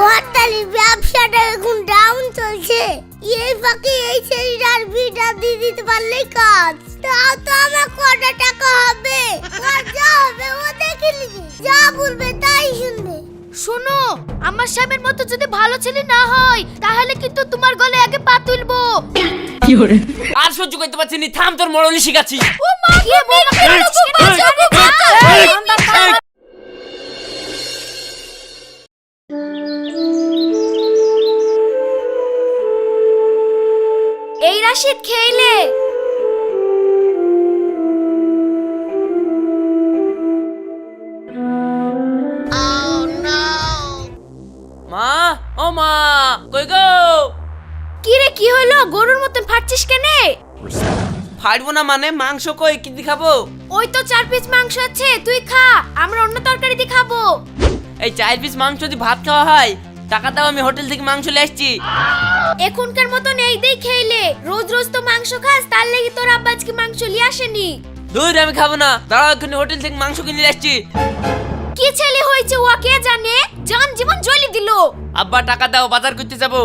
গোয়াটালির ব্যবসাটা এখন ডাউন চলছে। এই ফাঁকে এই ছেলেটার বিটা দিয়ে দিতে পারলেই কাজ। তাও তো আমার কটা টাকা হবে? আর যা হবে ও দেখে নিবে, যা বলবে তাই শুনবে। শোনো, আমার স্বামীর মতো যদি ভালো ছেলে না হয় তাহলে কিন্তু তোমার গলে আগে পা তুলবো। আর সহ্য করতে পারছি না, থাম, তোর মরণই শিখাচ্ছি। ও মা, কি এই রাশিদ খেইলে মা, ও মা, কই গো? কি রে, কি হলো? গরুর মতন ফাটছিস কেনে? ফাটবো না মানে? মাংস কই, কি দিয়ে খাবো? ওই তো 4 পিস মাংস আছে, তুই খা, আমরা অন্য তরকারি দিয়ে খাবো। এই 4 পিস মাংস দিয়ে ভাত খাওয়া হয়? টাকা দাও, আমি হোটেল থেকে মাংস নিয়ে আসছি। এখনকার মতন এই দেই খেইলে, রোজ রোজ তো মাংস খাস, তার লাগি তোর আব্বা আজকে মাংস নিয়ে আসেনি। দূর, আমি খাবো না, দাঁড়াও, এখানে হোটেল থেকে মাংস কিনে নিয়ে আসছি। কি ছেলে হয়েছে ও কে জানে, জান জীবন জ্বলি দিল। আব্বা টাকা দাও, বাজার করতে যাবো।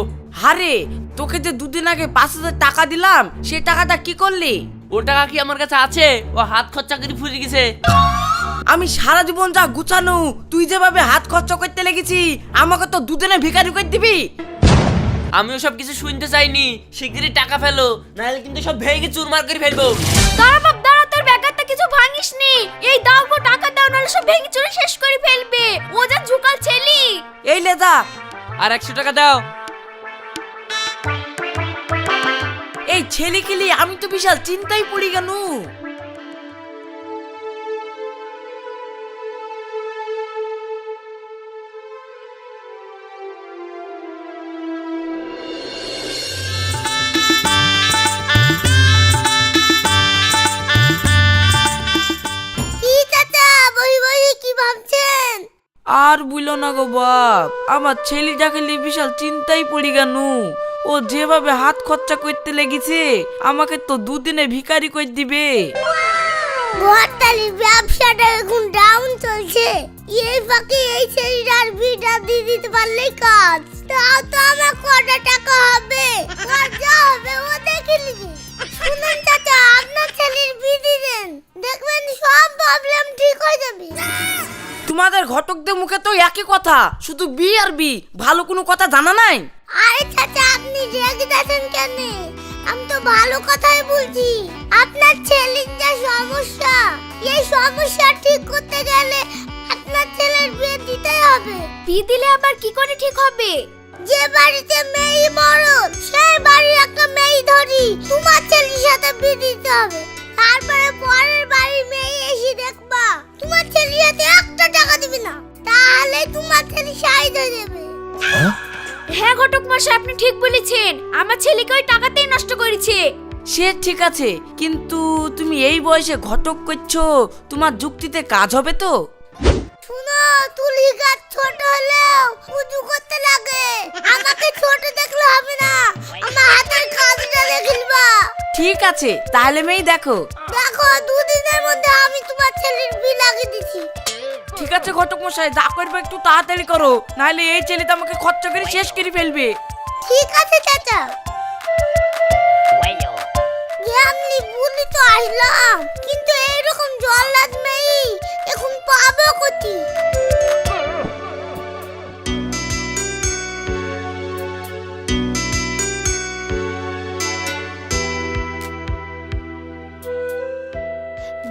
আরে তোকে যে দুদিন আগে 5,000 টাকা দিলাম, সেই টাকাটা কি করলি? ও টাকা কি আমার কাছে আছে? ও হাত খরচা করে ফুরিয়ে গেছে। আমি সারা জীবন যা গুছানো, তুই যেভাবে হাত খরচ করতে লেগেছি, আমাকে তো দুদিনে ভিখারি করে দিবি। আমিও সব কিছু শুনতে চাইনি, শিগগিরই টাকা ফেলো, নাহলে কিন্তু সব ভেঙে চুরমার করে ফেলবো। দাঁড়া বাপ দাঁড়া, তোর ব্যাগটা কিছু ভাঙিস নি। এই দাও গো, টাকা দাও, নাহলে সব ভেঙে চুরে শেষ করে ফেলবে। ও যা ঝুকাল ছেলি। এই লেদা, আর 100 টাকা দাও। এই ছেলে খেলি আমি তো বিশাল চিন্তায় পড়ি কেন। কি চাচা, বই বই কি ভাবছেন? আর বুঝলো না গো বাপ, আমার ছেলেটাকে নিয়ে বিশাল চিন্তায় পড়ি কেন। ও যেভাবে হাত খরচা করতে লেগেছে, আমাকে তো দুদিনে ভিখারি করে দিবে। গোয়াটালির ব্যবসাটা এখন ডাউন চলছে। এই ফাঁকে এই ছেলেটার বিটা দিয়ে দিতে পারলেই কাজ। তাও তো আমার কটা টাকা হবে? আর যা হবে ও দেখে নিবে। শুনুন চাচা, আপনার ছেলের বিয়ে দেন, দেখবেন সব প্রবলেম ঠিক হয়ে যাবে। তোমাদের ঘটকদের মুখে তো একই কথা, শুধু বি আর বি, ভালো কোনো কথা জানা নাই। আরে চাচা, আপনি রেগে যাচ্ছেন কেন? আমি তো ভালো কথাই বলছি। আপনার ছেলের যা সমস্যা, এই সমস্যা ঠিক করতে গেলে আপনার ছেলের বিয়ে দিতে হবে। বিয়ে দিলে আবার কি করে ঠিক হবে? যে বাড়িতে মেয়ে মরদ, সেই বাড়ির একটা মেয়ে ধরি তোমার ছেলের সাথে বিয়ে দিতে হবে। তারপরে পরের বাড়ির মেয়ে এসে দেখবা তোমার ছেলের হাতে একটা টাকা দিবে না, তাহলে তোমার ছেলে সাইড হয়ে যাবে। হ্যাঁ ঘটক মশাই, আপনি ঠিক বলেছেন, আমার ছেলেকে ওই টাকাতেই নষ্ট করেছে। সে ঠিক আছে, কিন্তু তুমি এই বয়সে ঘটক করছো, তোমার যুক্তিতে কাজ হবে তো? শুনো, তুলি গাছ ছোট হলেও উঁচু করতে লাগে। আমাকে ছোট দেখলে হবে না, আমার হাতের কাজটা দেখলবা। ঠিক আছে, তাহলে মেয়ে দেখো। দেখো, দুদিনের মধ্যে আমি তোমার ছেলের বিয়ে লাগিয়ে দিছি। ঠিক আছে ঘটক মশাই, যা করবে একটু তাড়াতাড়ি করো, নাহলে এই ছেলে তো আমাকে খরচা করে শেষ করে ফেলবে। ঠিক আছে চাচা। আমি বলি তো আসলাম, কিন্তু এইরকম জল্লাদ মেয়ে এখন পাবো কোথায়?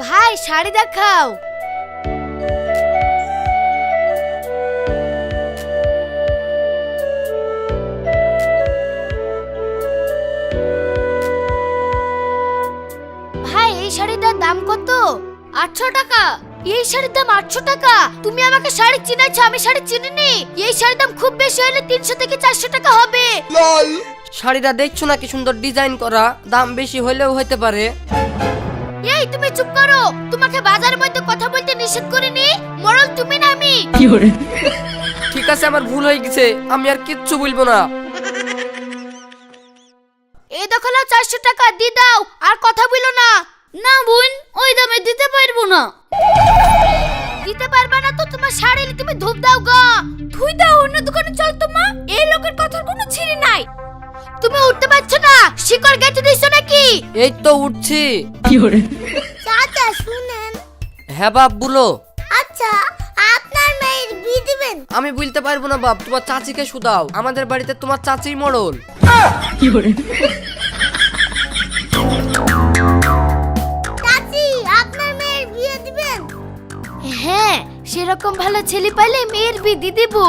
ভাই শাড়ি দেখাও। ভাই এই শাড়িটার দাম কত? 800 টাকা। এই শাড়ির দাম 800 টাকা? তুমি আমাকে শাড়ি চিনাইছো, আমি শাড়ি চিনিনি। এই শাড়ির দাম খুব বেশি হলে 300 থেকে 400 টাকা হবে। শাড়িটা দেখছো না কি সুন্দর ডিজাইন করা, দাম বেশি হলেও হতে পারে। এই তুমি চুপ করো, তোমাকে বাজারের মধ্যে কথা বলতে নিষেধ করিনি। মরল তুমি না আমি। ঠিক আছে, আমার ভুল হয়ে গেছে, আমি আর কিচ্ছু বলবো না। এই দেখো 400 টাকা দিয়ে দাও, আর কথা বলো না। না বোন, ওই দামে দিতে পারবো না। দিতে পারবা না তো তোমার শাড়ি তুমি ধূপ দাও গা। ধুই দাও, অন্য দোকানে চল তো মা। বিকর গেছে দিছো নাকি? এই তো উঠছি। চাচা শুনেন, হ্যাঁ বাপ বলো। আচ্ছা আপনার মেয়ের বিয়ে দিবেন? আমি বলতে পারবো না বাপ, তোমার চাচিকে শুধাও, আমাদের বাড়িতে তোমার চাচিই মরল। চাচি আপনার মেয়ের বিয়ে দিবেন? হ্যাঁ, সেরকম ভালো ছেলে পাইলে মেয়ের বিয়ে দিয়ে দেবো।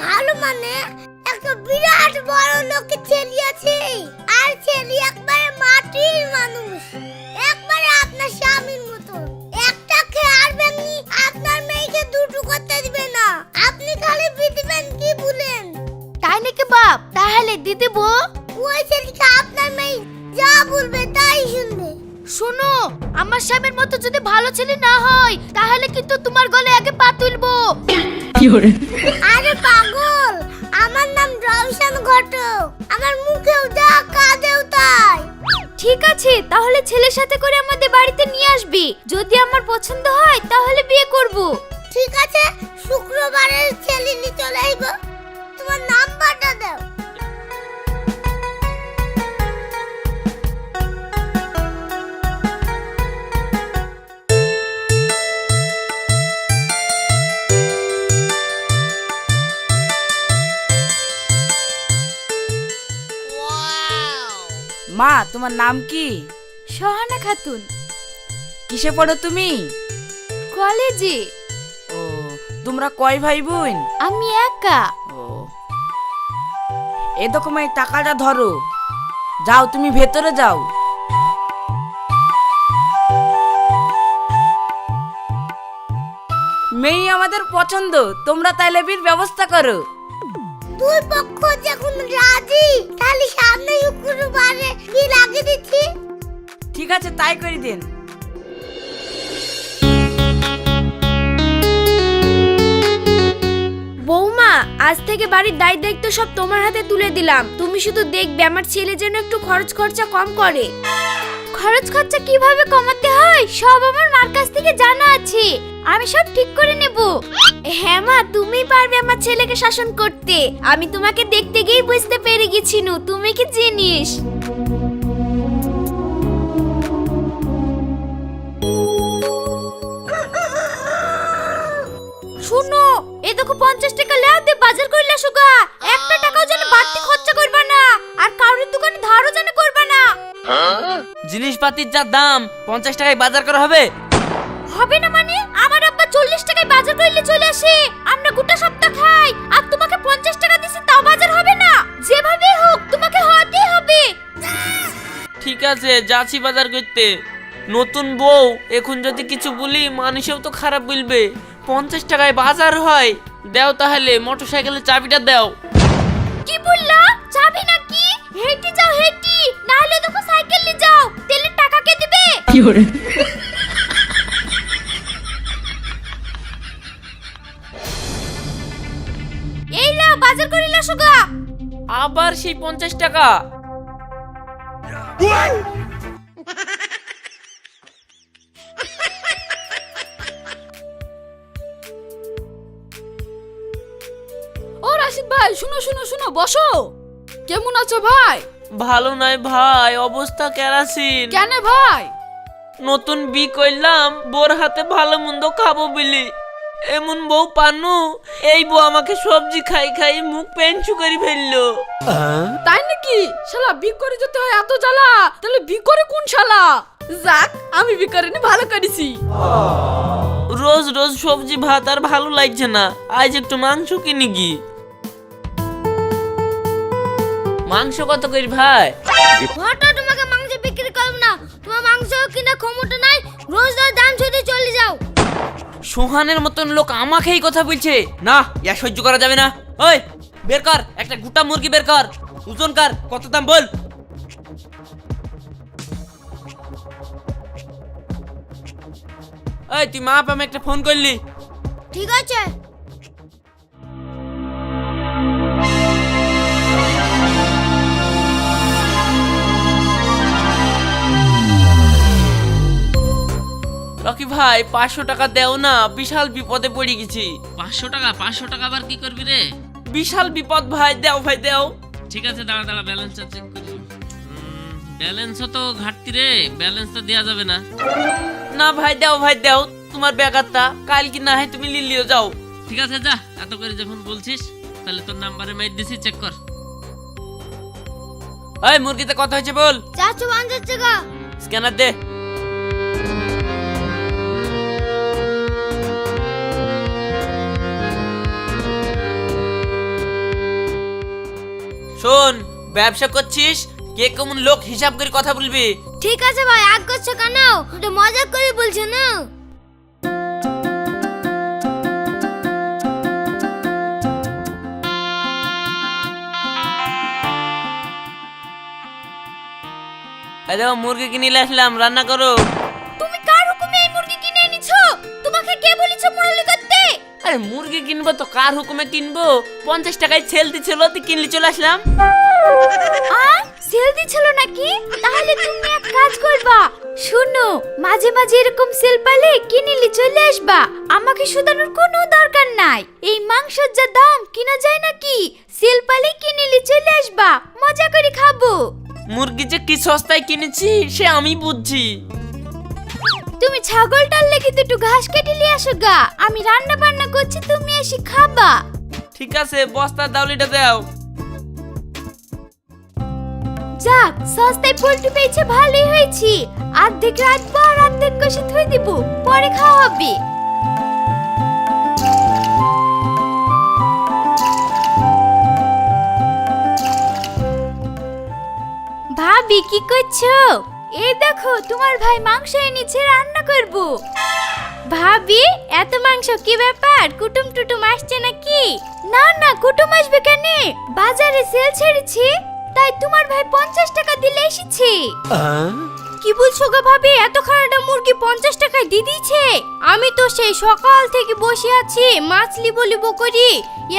ভালো মানে একটা বিরাট বড় লোকের ছেলে আছে, আর ছেলে একবারে মাটির মানুষ, একবারে আপনার স্বামীর মতো। একটা খেয়ার ব্যাংনি আপনার মেয়েকে দুটো করতে দিবে না। আপনি খালি বিয়ে দিবেন কি বলেন? তাই নাকি বাপ? তাহলে দিয়ে দেবো। ওই ছেলেকে আপনার মেয়ে যা বলবে তাই শুনবে। শোনো, আমার স্বামীর মতো যদি ভালো ছেলে না হয় তাহলে কিন্তু তোমার গলায় আগে পা তুলবো। আরে পাগল, আমার নাম রওশন ঘটক, আমার মুখেও যা কাঁদেও তাই। ঠিক আছে, তাহলে ছেলের সাথে করে আমাদের বাড়িতে নিয়ে আসবি। যদি আমার পছন্দ হয় তাহলে বিয়ে করব। ঠিক আছে, শুক্রবারে ছেলে নিয়ে চলে আইব। তোমার নাম্বারটা দাও। মা, তোমার নাম কি? সহানা খাতুন। কিসে পড়ো তুমি? কলেজে। ও, তোমরা কয় ভাই বোন? আমি একা। ও, এ দেখো মা, এই টাকাটা ধরো, যাও তুমি ভেতরে যাও। মেয়ে আমাদের পছন্দ, তোমরা তাইলে বিয়ের ব্যবস্থা করো। দুই পক্ষ যখন রাজি, তাহলে সামনে শুক্রবারে কি লাগিয়ে দিচ্ছি। ঠিক আছে, তাই করে দিন। বৌমা, আজ থেকে বাড়ির দায় দায়িত্ব সব তোমার হাতে তুলে দিলাম। তুমি শুধু দেখবে আমার ছেলে যেন একটু খরচ খরচা কম করে। খরচ খরচা কিভাবে কমাতে হয় সব আমার মার কাছ থেকে জানা আছে, আমি সব ঠিক করে নেব। হ্যাঁ মা, তুমি পারবে আমার ছেলেকে শাসন করতে। আমি তোমাকে দেখতে গিয়েই বুঝতে পেরে গেছি নু তুমি কি জিনিস। শুনো, এই দেখো 50 টাকা লেও দে বাজার কইলা সুগা। একটা টাকাও যেন বাড়তি খরচা করবা না, আর কারোর দোকানে ধারও যেন করবা না। জিনিসপাতির যা দাম, 50 টাকায় বাজার করা হবে? হবে না মানে? আমার আব্বা 40 টাকায় বাজার করলে চলে আসে, আমরা গোটা সপ্তাহ খাই, আর তোমাকে 50 টাকা দিছি তাও বাজার হবে না? যেভাবে হোক তোমাকে হতেই হবে। ঠিক আছে, যাচ্ছি বাজার করতে। নতুন বউ, এখন যদি কিছু বলি মানুষেও তো খারাপ বলবে। 50 টাকায় বাজার হয়? দাও তাহলে মোটরসাইকেলের চাবিটা দাও। কি বললা? চাবি নাকি? হেঁটে যাও হেঁটে, না হলে দেখো সাইকেল নিয়ে যাও। তেলের টাকা কে দিবে? এই নাও বাজার করিলা সুগা। আবার সেই 50 টাকা? ও রাশিদ ভাই, শুনো শুনো শুনো, বসো। কেমন আছো ভাই? ভালো নাই ভাই, অবস্থা কেরাসিন। কেন ভাই? নতুন বি করলাম, বোর হাতে ভালো মন্দ খাবো বলি। এমন বউ পানু, এই বউ আমাকে সবজি খাই খাই মুখ পেঞ্চু করে ফেললো। তাই নাকি? শালা বিক করে যেতে হয় এত জ্বালা, তাহলে বিক করে কোন শালা? যাক, আমি বিক করে নি ভালো করেছি। রোজ রোজ সবজি ভাত আর ভালো লাগছে না, আজ একটু মাংস কিনে কি। মাংস কত করি ভাই? ঘটা তোমাকে মাংস বিক্রি করব না, তোমার মাংস কিনা ক্ষমতা নাই, রোজ রোজ দাম ছুটে চলে যাও। সোহানের মতন লোক আমাকেই কথা বলছে না, ইয়া সহ্য করা যাবে না। ওই বের কর, একটা গোটা মুরগি বের কর, ওজন কর, কত দাম বল। এই তুই মা আমি একটা ফোন করলি? ঠিক আছে। রকি ভাই 500 টাকা দেও না, বিশাল বিপদে পড়ে গেছি। 500 টাকা আবার কি করবি রে? বিশাল বিপদ ভাই, দেও ভাই দেও। ঠিক আছে, দাঁড়া দাঁড়া, ব্যালেন্সটা চেক করি। ব্যালেন্সও তো ঘাটতি রে, ব্যালেন্স তো দেওয়া যাবে না। না ভাই দাও তোমার ব্যাগারটা, কাল কি না হয় তুমি লিলিও যাও। ঠিক আছে যা, এত করে যখন বলছিস তাহলে তোর নাম্বারে মাইট দিছি, চেক কর। এই মুরগিতে কত হয়েছে বল। 450 টাকা। স্ক্যানার দে। শোন, ব্যবসা করছিস, কে কেমন লোক হিসাব করে কথা বলবি। ঠিক আছে ভাই, আগ করছো কেন? এটা মজা করে বলছো না? আরে মুরগি কিনে নিয়ে আসলাম, রান্না করো। তুমি কার হুকুমে এই মুরগি কিনে এনেছো? তোমাকে কে বলেছে মুরগি করতে? আরে মুরগি কিনবো তো কার হুকুমে কিনবো? 50 টাকায় সেল দিছিল, তুই কিনলি চলে আসলাম। সেল দিছিল নাকি? তাহলে তুমি এক কাজ করবা, শুনো, মাঝে মাঝে এরকম সেল পেলে কিনেলি চলে আসবা। আমাকে শুধানোর কোনো দরকার নাই। এই মাংসের যা দাম কিনা যায় নাকি? সেল পেলে কিনেলি চলে আসবা, মজা করে খাবো। মুরগি যে কি সস্তায় কিনেছি সে আমি বুঝছি। তুমি ছাগলটার লেগে তো একটু ঘাস কেটে নিয়ে আসো গা, আমি রান্না বান্না করছি, তুমি এসে খাবা। ঠিক আছে, বস্তার দাউলিটা দাও। যাক, সস্তায় পোল্ট্রি পেয়েছে, ভালোই হয়েছে। অর্ধেক রাখবো আর অর্ধেক কষে থুই দিব, পরে খাওয়া হবে। ভাবি কি করছো? এই দেখো তোমার ভাই মাংস এনেছে, রান্না করব। ভাবি, এত মাংস কি ব্যাপার? কুটুম টুটুম আসছে নাকি? না না, কুটুম আসবে কেন? বাজারে সেল ছেড়েছি, তাই তোমার ভাই 50 টাকা দিলে এসেছে। কি বলছো গো ভাবি? এত খারাটা মুরগি 50 টাকায় দিয়ে দিয়েছে? আমি তো সেই সকাল থেকে বসে আছি, মাছলি বলিব করি,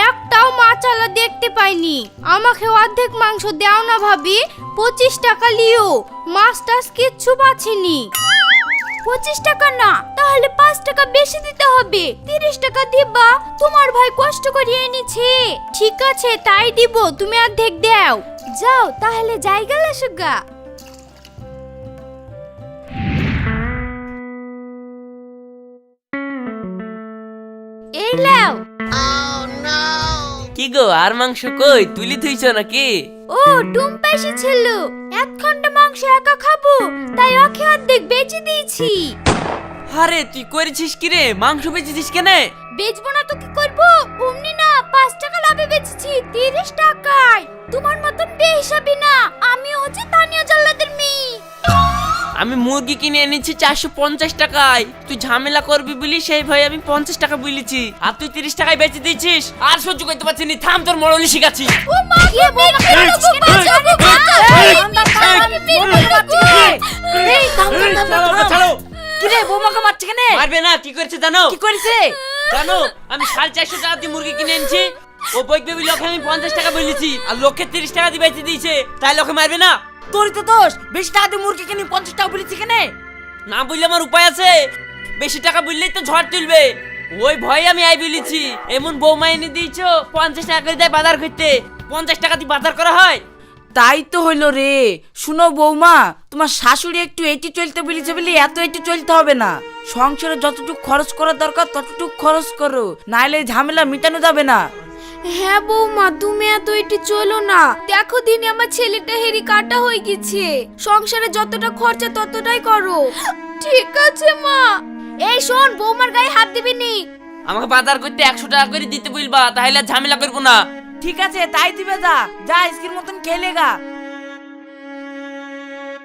একটাও মাছ আলা দেখতে পাইনি। আমাকে অর্ধেক মাংস দাও না ভাবি, 25 টাকা লিও, মাছ টাছ কিচ্ছু পাচ্ছিনি। 25 টাকা না, তাহলে 5 টাকা বেশি দিতে হবে, 30 টাকা দিবা। তোমার ভাই কষ্ট করে এনেছে। ঠিক আছে তাই দিব, তুমি অর্ধেক দাও। যাও তাহলে জায়গা লাসুগা। এই লাও। কি গো, আর মাংস কই? তুলি থইছ নাকি? ও টুম্পা এসেছিল, 1 ঘন্টা মাংস একা খাবো, তাই ওকে অর্ধেক বেচে দিয়েছি। আরে তুই করেছিস কি রে? মাংস বেচেছিস কেনে? বেচবো না তো কি করবো? অমনি না, 5 টাকা লাভে বেচেছি 30 টাকায়। তোমার মতন বেহিসাবি না, আমি হচ্ছে তানিয়া জল্লাদের মেয়ে। আমি মুরগি কিনে এনেছি 450 টাকায়। তুই ঝামেলা করবি বলি সেই ভয়ে আমি 50 টাকা বলেছি, আর তুই 30 টাকায় বেচে দিয়েছিস। আর সহ্য করতে পারছি না, থাম, তোর মরলি শিখাচ্ছি। ও মা, কি বলবো? কি রে, বৌমাকে মারছে কেন? মারবে না, কি করেছে জানো? কি করেছে? জানো, আমি 450 টাকা দিয়ে মুরগি কিনে এনেছি। ও বইবে বলি লোকে আমি 50 টাকা বলেছি, আর লোককে 30 টাকা দিয়ে বেচে দিয়েছে, তাই লোকে মারবে না? তোরই তো দোষ, বেশি টাকা দিয়ে মুরগি কিনে 50 টাকা বলেছি কেন? না বললে আমার উপায় আছে, বেশি টাকা বললেই তো ঝড় তুলবে। ওই ভয়ে আমি আই বলেছি। এমন বৌমা এনে দিয়েছো 50 টাকা করে দেয় বাজার করতে, 50 টাকা দিয়ে বাজার করা হয়? তাই তো হইলো রে। শুনো বৌমা, তোমার শাশুড়ি একটু এটি চলতে বলেছে বলে এত এটি চলতে হবে না। সংসারে যতটুকু খরচ করার দরকার ততটুকু খরচ করো, নাইলে ঝামেলা মিটানো যাবে না। হ্যাঁ বৌমা, তুমি এত এটি চলো না। দেখো দিনে আমার ছেলেটা হেরি কাটা হয়ে গেছে, সংসারে যতটা খরচা ততটাই করো। ঠিক আছে মা। এই শোন, বৌমার গায়ে হাত দিবি নি। আমাকে বাজার করতে 100 টাকা করে দিতে বলবা, তাহলে আর ঝামেলা করবো না। ঠিক আছে তাই দিবে, যা যা, আজকের মতন খেলে গা।